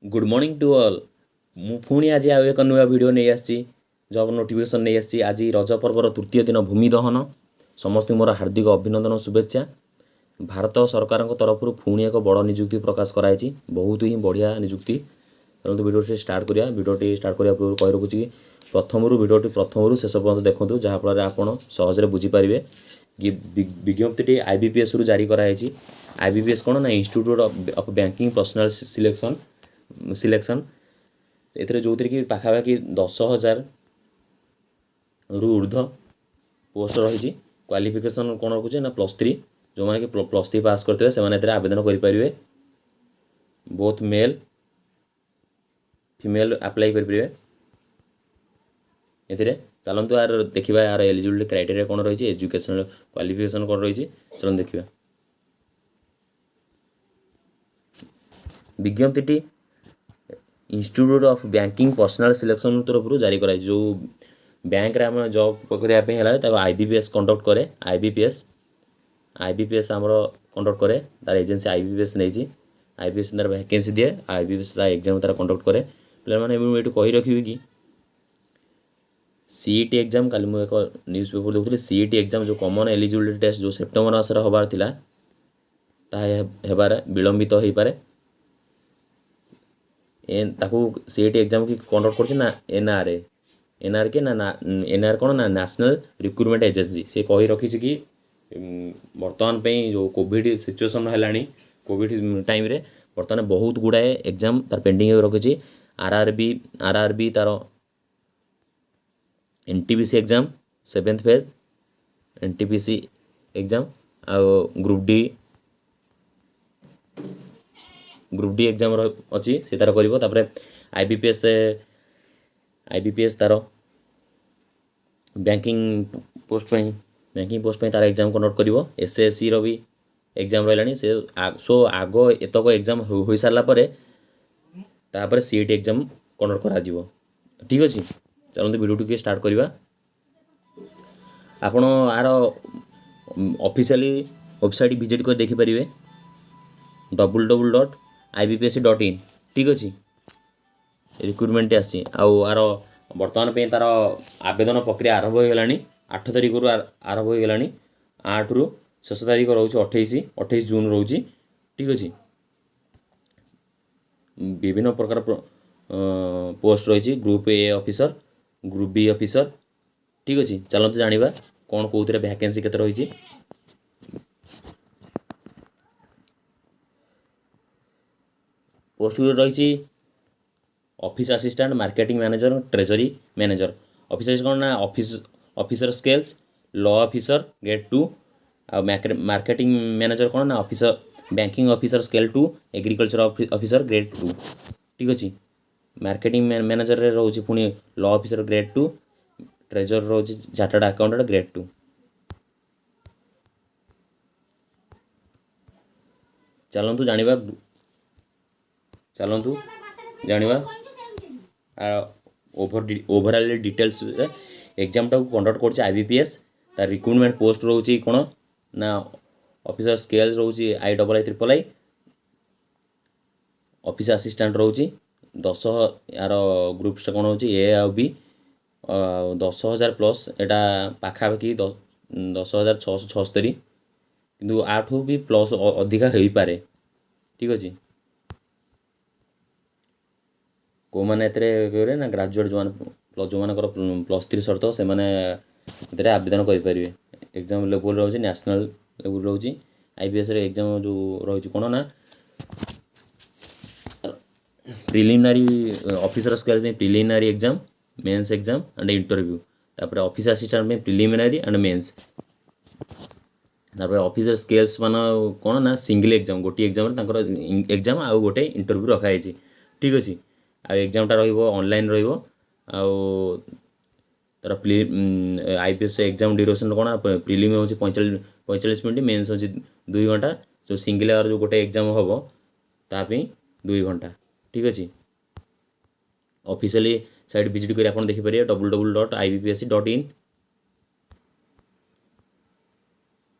Good morning to all. मु पुणी आज आउ एक नुआ वीडियो नहीं आसी जॉब नोटिफिकेशन नहीं आसी। आज रज पर्वर तृतीय दिन भूमि दहन। समस्त मोर हार्दिक अभिनंदन शुभेच्छा। भारत सरकार तरफ पुणी एक बड़ निजुक्ति प्रकाश कराई। बहुत ही बढ़िया निजुक्ति। चलते वीडियो स्टार्ट करिया। वीडियो स्टार्ट करने पूर्व कही रखुची कि प्रथम शेष पर्यंत देखूँ जहाँफल आप सहजरे बुझीपारे कि विज्ञप्ति आईबीपीएस रु जारी कराई। आईबीपीएस कौन ना institute of banking personal selection जो कि पाखापाखि 10,000 रु ऊर्ध पोस्ट रही। क्वालिफिकेशन कौन रखुचे ना +3। जो मैंने कि +3 पास करते से आवेदन करेंगे। बोथ मेल फीमेल अप्लाई करेंगे। चलतु यार देखा यार एलिजिबिलिटी क्राइटेरिया कौन रही, एजुकेशनल क्वालिफिकेशन कौन रही। चलो देखा विज्ञप्ति institute of banking personal selection तरफ जारी कराई। जो बैंक रे आम जॉब करने आईबीपीएस कंडक्ट करे। आईबीपीएस आमर कंडक्ट करे तार एजेंसी आईबीपीएस नहीं। आईबीपीएस तार वैकेंसी दिए। आईबीपीएस एग्जाम तार कंडक्ट करे। पे ये कही रखी कि सीईटी एग्जाम कल मुझे एक न्यूज़ पेपर देखुली। सीईटी एग्जाम जो कॉमन एलिजिबिलिटी टेस्ट जो सेप्टेम्बर मास हबार थिला तार विलंबित हो पारे। सीईटी एग्जाम की कंडक्ट कर एनआर के ना एनआर कौन ना नेशनल रिक्रुटमेंट एजेंसी से कही रखी कि बर्तमान जो कोविड सिचुएसन है कोविड टाइम रे बर्तमान बहुत गुड़ाए एग्जाम तार पेंडिंग रखी। आरआरबी तार NTPC exam 7th phase NTPC exam group D exam अच्छी से तार कर। आईबीपीएस तार बैंकिंग पोस्ट तार एग्जाम कंडक्ट कर। एसएससी रो भी एग्जाम रही से सो आग एतक एग्जाम हो सारापर सीईटी एग्जाम कंडक्ट करा। ठीक अच्छे चलते वीडियो टी स्टार्ट करवा। आपण आर ऑफिशियली वेबसाइट विजिट कर देखिपारे www.ibpsc.in। ठीक अच्छे रिक्रुटमेंट आसी आर बर्तमान पे तार आवेदन प्रक्रिया आरंभ हो गलानी। 8 तारिख रु आरंभ हो गलानी। 8 रु शेष तारिख रोचे 28 जून रोचे। ठीक अच्छे विभिन्न प्रकार पोस्ट रही। Group A officer group B officer. ठीक अच्छे चलते जाना कौन कौन वैकेंसी केते रही। पोस्ट रही office assistant marketing manager treasury manager. Officer कौन ना officer scales law officer grade 2 आ मार्केटिंग मैनेजर कौन ना officer banking officer scale 2 agriculture officer grade 2। ठीक अच्छे मार्केटिंग मैनेजर रे रोचे पुणी लॉ ऑफिसर ग्रेड 2 ट्रेजर रोचे चार्टर्ड अकाउंटेंट ग्रेड 2। चलतु जाना ओवरऑल डिटेल्स एग्जाम टाक कंडक्ट कर आईबीपीएस तार रिक्रुटमेंट पोस्ट रोचे कौन ना ऑफिसर स्केल्स रोचे IIII ऑफिस असिस्टेंट रोचे 10 यार ग्रुप्स कौन हो ए आ बी 10,000 प्लस एटा पाखापाखि 10,676 किंतु आठू भी प्लस अधिका हो पारे। ठीक अच्छे कौ मैंने कहे ना ग्राजुएट जो मान +3 सर्त से आवेदन करेंगे। एग्जाम लेवल रोचे नेशनल लेवल रोचे। आईपीएस एग्जाम जो रही कौन ना प्रिलिमिनारी ऑफिसर स्केल में preliminary exam mains exam and interview. तापर ऑफिस असिस्टेंट में प्रिलिमिनारी एंड मेंस। तापर ऑफिसर स्केल्स मान कौन ना सिंगल एग्जाम गोटे एग्जाम एग्जाम आउ गोटे इंटरव्यू रखाई। ठीक अच्छे एग्जामटा ऑनलाइन तार आईपीएस एग्जाम ड्यूरेशन कौन प्रिलिम हो 45 मिनट मेन्स हो 2 घंटा जो सिंगल आवर जो गोटे एग्जाम हम तापी 2 घंटा। ठीक अच्छे ऑफिशियली साइट विजिट कर आप देखिपारे www.ibpsc.in।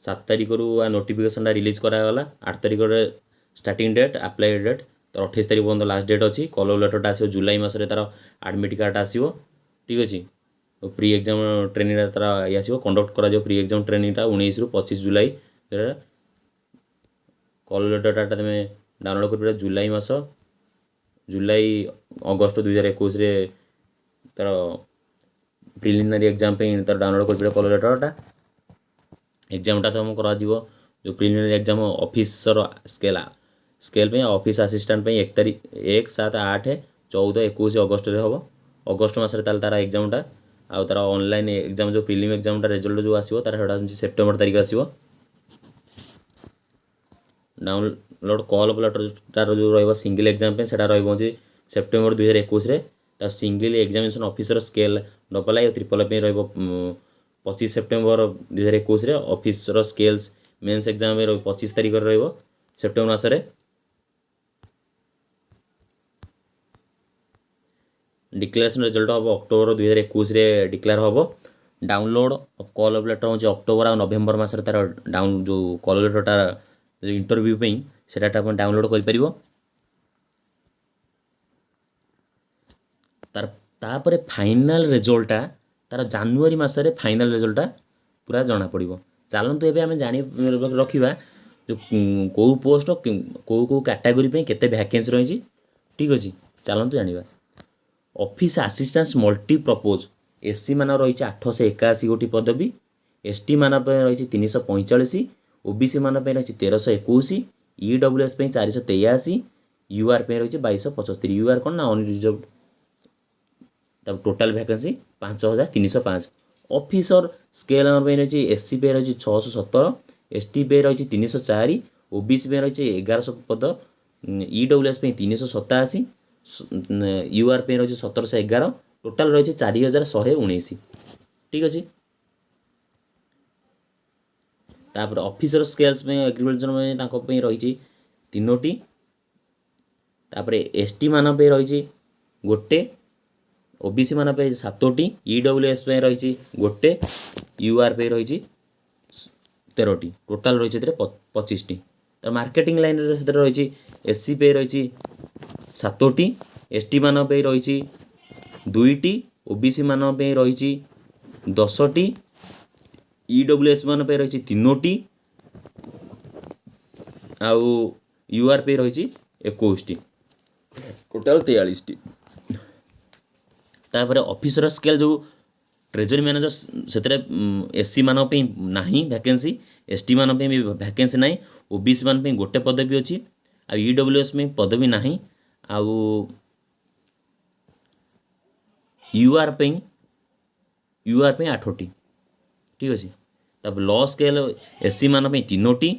7 तारिख रु नोटिफिकेशन रिलीज करागला। 8 तारिख स्टार्टिंग डेट अप्लाई डेट ତାର 28 ତାରିଖ पର୍ଯ୍यंत लास्ट डेट अच्छी कॉल लेटरटा आसो जुलाई मसरे तार एडमिट कार्ड आसो ठीक अच्छे प्री एग्जाम ट्रेनिंग तार ये आसो कंडक्ट करा प्री एग्जाम ट्रेनिंगटा 19 रु 25 जुलाई कॉल लेटरटा तुम डाउनलोड कर जुलाई मास जुलाई अगस्त 2021 तार प्रिलिमिनारी एग्जाम तार डाउनलोड कर कॉल लेटरटा एग्जामटा तुम करा जो प्रिलिमिनारी एग्जाम ऑफिसर स्केल पे ऑफिस असिस्टेंट पे 1 7 8 14 21 अगस्त रे हम अगस्त मास तार एग्जामटा आउ तार ऑनलाइन एग्जाम जो प्रिलिम एग्जामटा रिजल्ट जो आसो तार सेप्टेम्बर तारिख आसो डाउनलोड कॉल लेटर जो रही सिंगल एग्जाम पे सेटा रही सेप्टेम्बर 2021 तार single examination officer scale double I triple I रही 25 September 2021 officer scales mains exam 25 तारिख रही सेप्टेम्बर मासरे डिक्लेरेशन रिजल्ट हम अक्टोबर 2021 डिक्लेयर हम डाउनलोड कॉल लेटर हूँ अक्टोबर आ नवेम्बर मस तार डाउन जो कॉल लेटरटा इंटरव्यू पे सेटा डाउनलोड कर तापर फाइनाल रिजल्टा तार जनवरी मसरे फाइनाल रिजल्टा पूरा जना पड़ो चलतु एवं आम जानी रखा जो कौ पोस्ट कौ कौ कैटेगोरी केते वैकेंसी रही ठीक अच्छे चलतु जाना ऑफिस असिस्टेंट मल्टीपर्पज एससी मान रही 881 गोटी पदवी एसटी मान रही 345 ओबीसी मान रही 1321 ईडब्ल्यूएस 483 यूआर रही 2275 यूआर कौन ना unreserved total vacancy 5305 officer scale रही एससी पे रही 617 एसटी पे रही 304 ओबीसी पे रही 1100 पद ईडब्ल्यूएस 387 यूआर पे रही 1711 टोटाल रही 4119 ठीक अच्छे तापर ऑफिसर स्केल्स में एग्रीकल्चर में रही 3टी तापर एसटी मान पे रही गोटे ओबीसी मान पे 7टी ईडब्ल्यूएस पे रही गोटे यूआर पे रही 13टी टोटाल रही 25टी तार मार्केटिंग लाइन रही एससी पे रही 7टी एसटी मान पे रही 2टी ओबीसी मान पे रही 10टी ईडब्ल्यूएस मान पे रही 3टी आउ यूआर पे रही 21टी टोटाल 43टी तापर ऑफिसर स्केल जो ट्रेजरी मैनेजर से एससी मान पे नहीं वैकेंसी एसटी मान पे भी वैकेंसी नहीं ओबीसी मान पे गोटे पदवी अच्छी आ ईडब्ल्यूएस में पदवी नहीं आउ यूआर पे 8टी ठीक अच्छे तब लॉ स्केल एससी मान पे 3टी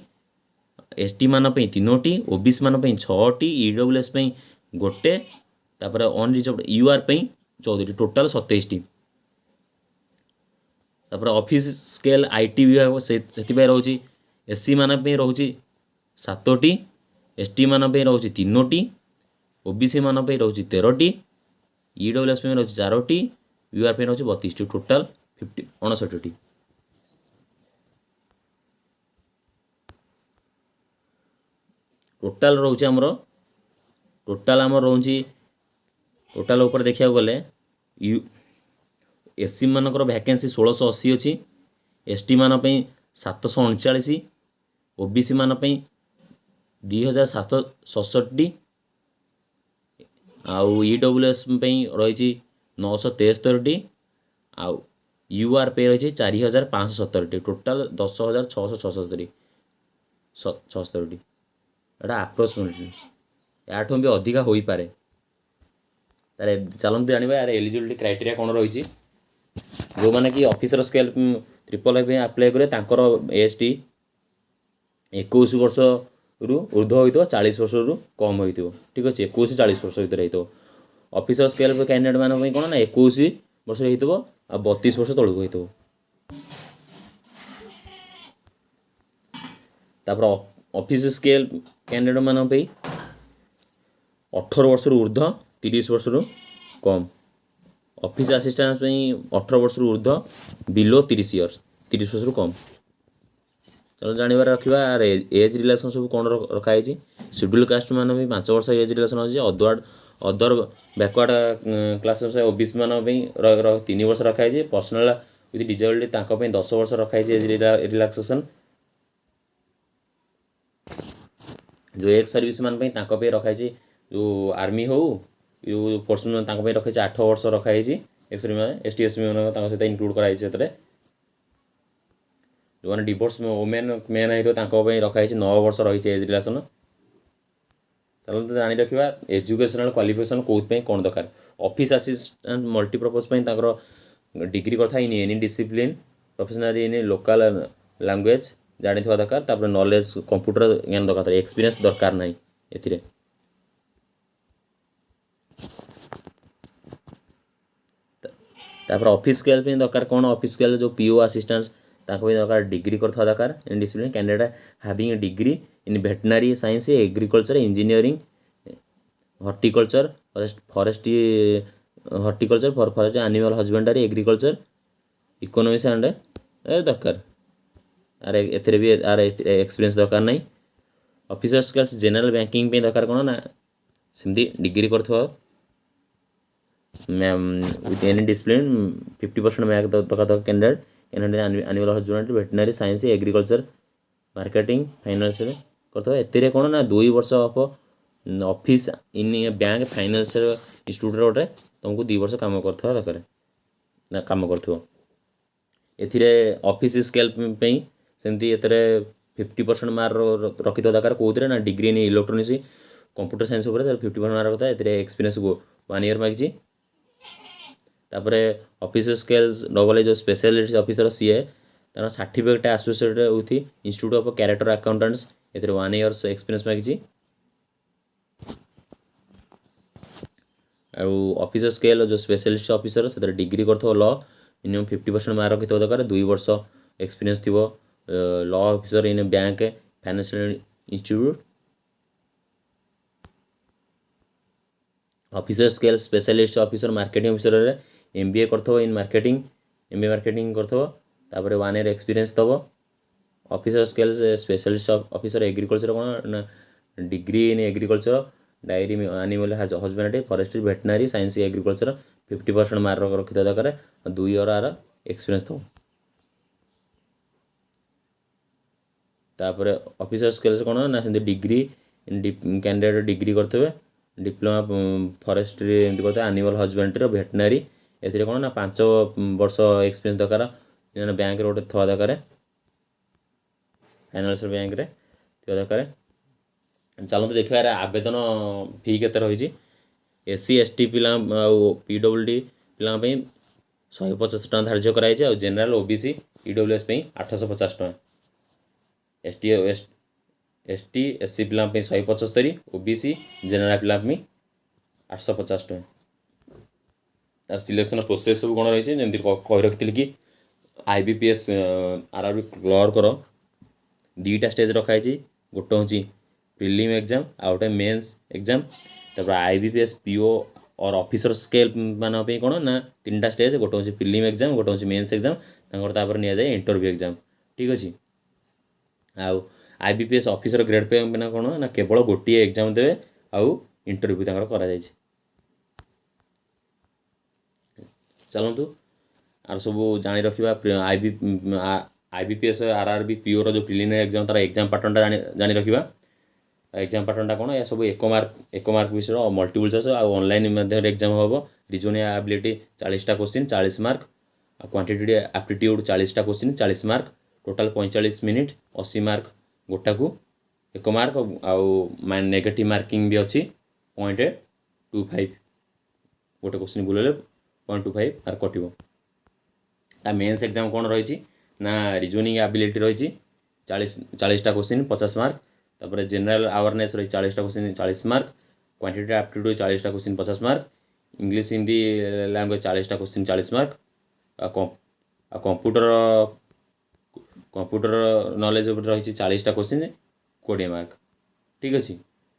एसटी मान पे 3टी ओबीसी मान पे 6टी ईडब्ल्यूएस पे गोटे तापर अनरिजर्व यूआर पे 14टी टोटाल 27टी तापर ऑफिस स्केल आईटी विभाग से रोचे एससी मान पे रोचे 7टी एसटी मान पे रोचे 3टी ओबीसी मान पे रोचे 13टी ईडब्ल्यूएस पे रोचे 4टी यूआर पे रोचे 32टी टोटाल 59टी टोटाल रोचे आमर टोटाल आम रोचे टोटाल ऊपर देखा गले एससी मानकर वैकेंसी 1680 अच्छी एसटी मान 739 ओबीसी मान 2767 आउ ईडब्ल्यूएस रही 973 आउ यूआर पे रही 4570 टोटाल 10676 76 एटा अप्रोक्सीमेटली याठू भी अधिका हो पारे तार चलते जाना यार एलिजिबिलिटी क्राइटेरिया कौन रही जो मैंने कि officer scale triple I apply करे तांकर एज टी 21 वर्ष रु ऊर्ध्व होता 40 वर्ष रु कम हो ठीक अच्छे 21 40 वर्ष भितर हो ऑफिसर स्केल कैंडिडेट मान कौन ना 21 वर्ष हो 32 वर्ष तलू हो तापर ऑफिस स्केल कैंडिडेट मान 18 वर्ष रु ऊर्ध्व 30 वर्ष रु कम ऑफिस असिस्टेंट 18 वर्ष रु ऊर्ध्व बिलो 30 इयर्स 30 वर्ष रु कम चलो जानवर रखा एज रिलेसन सब कौन रखाई शेड्यूल कास्ट मान भी 5 वर्ष एज रिलेसन अच्छी अदर बैकवर्ड क्लास ओबीसी मान 3 वर्ष रखाई पर्सनाल विथ डिजेबिलिटी 10 वर्ष रखाई एज रिलैक्सेशन जो एक्स सर्विस मान रखाई जो आर्मी हो जो फोर्समैन रखाई 8 वर्ष रखाई एक्स एस टी एस सहित इनक्लूड कराई जो मैंने डिवोर्स वोमेन मेन होती रखाई 9 वर्ष रही एज रिलेसन। चलो तो जानी रखा एजुकेशनल क्वालिफिकेशन कौन कौन दरकार ऑफिस असिस्टेंट मल्टीपर्पज डिग्री करता in any discipline professional in local language जानी दरकार तापर नॉलेज कंप्यूटर ज्ञान दरकार एक्सपीरियंस दरकार ना ए तापर ऑफिस स्केल दरकार कौन ऑफिस स्केल जो पीओ असिस्टेंट दरकार डिग्री करता दरकार in discipline candidate having a degree in veterinary science agriculture engineering horticulture forestry horticulture forest animal husbandry agriculture economics and दरकार आर ए भी आर एक्सपीरियंस दरकार नहीं। ऑफिसर स्किल्स जनरल बैंकिंग दरकार कौन ना सेमती डिग्री कर विथ एनी डिसिप्लिन 50% मार्क दरकार candidate animal husbandry veterinary science agriculture marketing finance करते कौन ना 2 वर्ष of office in bank financial institute गोटे तुमको 2 वर्ष काम करथवा दरकार ना काम करथो एथिरे ऑफिस स्केल सेमती एतरे 50% मार्क रखी दरकार कौन ना degree in electronics computer science 50% mark रखता है एक्सपीरियंस 1 ईयर मांगी तापर ऑफिस स्केल्स डबल जो स्पेशलिस्ट ऑफिसर सी है तार certificate associate with institute of character accountants A 1 years experience मांगी ऑफिसर स्केल जो स्पेशलिस्ट ऑफिसर से डिग्री कर लॉ मिनिमम 50% मार्क रखी दरकार 2 वर्ष एक्सपीरियंस थी law officer in bank financial institute officer scale specialist officer marketing officer MBA करथो in marketing MBA marketing करथो तापर 1 ईयर एक्सपीरियंस दबो officer scale specialist officer agriculture कौन degree in agriculture dairy animal husbandry forestry veterinary science agriculture 50% mark रखी दरकार 2 year are experience दो तापर officer scale कौन ना डिग्री कैंडिडेट डिग्री करते डिप्लोमा फॉरेस्ट्री एमती करते एनिमल हजबेंडरी वेटनरी ए कौन ना 5 वर्ष एक्सपीरियंस दरकार बैंक गोटे थवा दरकार फाइनेंशियल बैंक रे थवा दरकार। चलते देखा आवेदन फी के रही SC ST पिला PWD पिला 150 टका धार्य कराई जनरल OBC EWS 850 टका ST SC पिला 175 OBC जनरल पिला 850 टका तार सिलेक्शन प्रोसेस सब कौन रही जमी कही रखी कि IBPS RRB क्लर्क 2टा स्टेज रखाई गोटे हूँ प्रिलिम एग्जाम आ गोटे मेन्स एग्जाम तापर IBPS PO और ऑफिसर स्केल मान कौन ना 3टा स्टेज गोटे हूँ प्रिलिम एग्जाम गोटे हूँ मेन्स एग्जाम तापर नि जाए इंटरव्यू एग्जाम ठीक अच्छे आउ IBPS ऑफिसर ग्रेड पे कौन ना केवल गोटे एग्जाम देवे आउ इंटरव्यू करा चलतु आर सब जानी रखा IBPS RRB PO जो प्रिलिमिनरी एग्जाम तार एग्जाम पैटर्न जानी रखा एग्जाम पैटर्न कौन या सब एक मार्क विषय मल्टीपल चॉइस आ ऑनलाइन एग्जाम हम रिजनिंग एबिलिटी 40टा क्वेश्चन 40 मार्क क्वांटिटेटिव एप्टीट्यूड 40टा question 40 mark total 45 minute 80 mark गोटा को 1 मार्क आउ नेगेटिव मार्किंग भी अच्छी 0.25 गोटे क्वेश्चन भूल 0.25 मार्क कटो ता मेन्स एग्जाम कौन रही ना रिजनिंग एबिलिटी रही 40टा क्वेश्चन 50 मार्क तापर जनरल अवेयरनेस रही 40टा क्वेश्चन 40 मार्क क्वांटिटेटिव एप्टीट्यूड 40टा question 50 mark English Hindi language 40टा क्वेश्चन 40 मार्क कंप्यूटर नॉलेज रही 40टा क्वेश्चन 20 मार्क ठीक अच्छे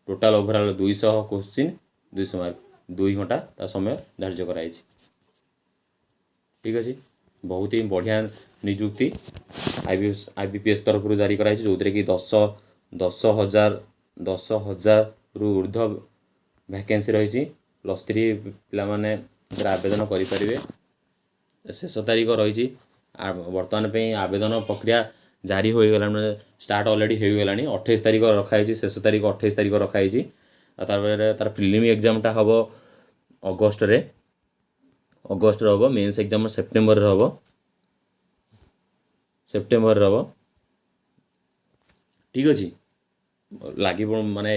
टोटाल ओवरऑल 200 क्वेश्चन 200 मार्क 2 घंटा ता समय धार्य कराई ठीक अच्छे बहुत ही बढ़िया नियुक्ति। IBPS तरफ जारी कराई जो कि 10,000 रु ऊर्ध्व वैकेंसी रही +3 पिला माने आवेदन करें। शेष तारीख रही बर्तमान पे आवेदन प्रक्रिया जारी हो गला स्टार्ट ऑलरेडी हो गला 28 तारीख रखाई शेष तारीख 28 तारीख रखाई तार प्रिलिम एग्जामटा हम अगस्ट हम मेन्स एग्जाम सेप्टेम्बर हम ठीक अच्छे लगे माने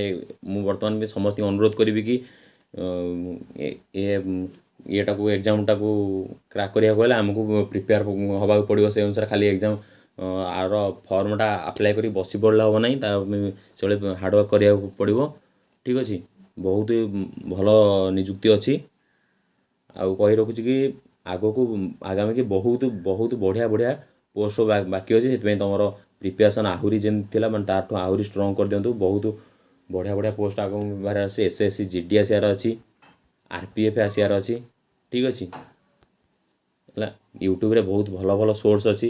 मु बर्तमान भी समस्त अनुरोध करी कि येटा को एग्जाम टाक क्रैक करिया गले आमको प्रिपेयर हवा पड़ो से अनुसार खाली एग्जाम आर फॉर्मटा अप्लाई करी बसी पड़े हम ना से हार्डवर्क करा पड़ो ठीक अच्छे बहुत भल निजुक्ति अच्छी आउ कही रखुची कि आगो को आगामी कि बहुत बहुत बढ़िया बढ़िया पोस्ट बाकी अच्छे से तुम प्रिपेरेसन आहरी जमी मैं ताठू आहरी स्ट्रंग कर दिंतु बहुत बढ़िया बढ़िया पोस्ट आगे बाहर आसे SSC GD आसार अच्छी RPF आसार अच्छी ठीक अच्छे यूट्यूब रे बहुत भल भल सोर्स अच्छी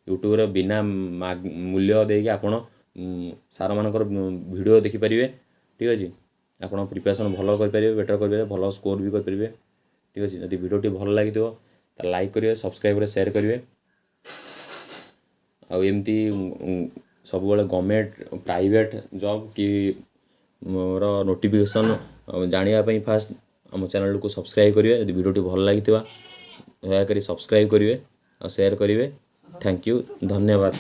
यूट्यूब रे बिना मूल्य देके आपण सार मानकर वीडियो देखिपारे ठीक अच्छे आप प्रिपेरेसन भल करेंगे बेटर करेंगे भल स्कोर भी करेंगे ठीक अच्छे जब वीडियोटी भल लगी तो लाइक करेंगे सब्सक्राइब करेंगे शेयर करेंगे आमती सब गवर्नमेंट प्राइवेट जॉब कि मोर नोटिफिकेशन जानापी फास्ट आम चैनल को सब्सक्राइब करेंगे यदि वीडियोटी भल लगी दयाकोरी सब्सक्राइब करेंगे और शेयर करेंगे थैंक यू धन्यवाद।